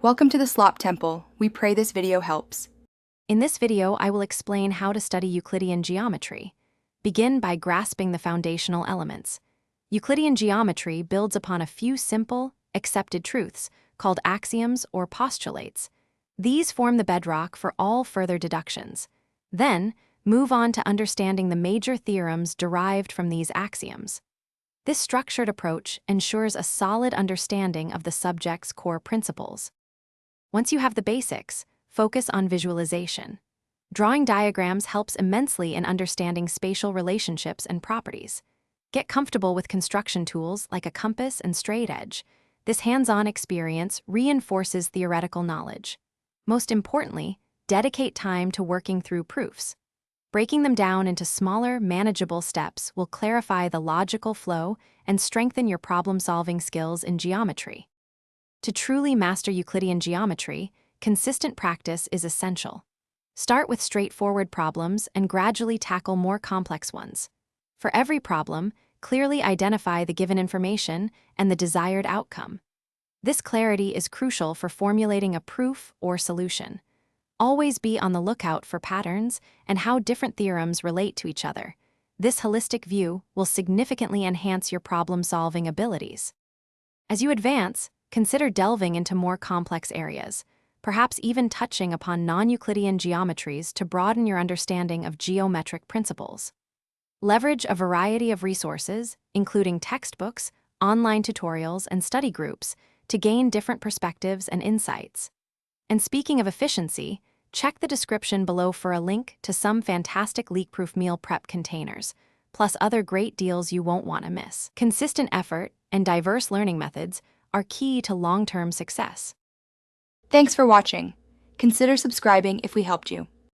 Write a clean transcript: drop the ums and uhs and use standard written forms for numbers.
Welcome to the Slop Temple. We pray this video helps. In this video, I will explain how to study Euclidean geometry. Begin by grasping the foundational elements. Euclidean geometry builds upon a few simple, accepted truths called axioms or postulates. These form the bedrock for all further deductions. Then, move on to understanding the major theorems derived from these axioms. This structured approach ensures a solid understanding of the subject's core principles. Once you have the basics, focus on visualization. Drawing diagrams helps immensely in understanding spatial relationships and properties. Get comfortable with construction tools like a compass and straight edge. This hands-on experience reinforces theoretical knowledge. Most importantly, dedicate time to working through proofs. Breaking them down into smaller, manageable steps will clarify the logical flow and strengthen your problem-solving skills in geometry. To truly master Euclidean geometry, consistent practice is essential. Start with straightforward problems and gradually tackle more complex ones. For every problem, clearly identify the given information and the desired outcome. This clarity is crucial for formulating a proof or solution. Always be on the lookout for patterns and how different theorems relate to each other. This holistic view will significantly enhance your problem-solving abilities. As you advance, consider delving into more complex areas, perhaps even touching upon non-Euclidean geometries to broaden your understanding of geometric principles. Leverage a variety of resources, including textbooks, online tutorials, and study groups, to gain different perspectives and insights. And speaking of efficiency, check the description below for a link to some fantastic leak-proof meal prep containers, plus other great deals you won't want to miss. Consistent effort and diverse learning methods are key to long-term success. Thanks for watching. Consider subscribing if we helped you.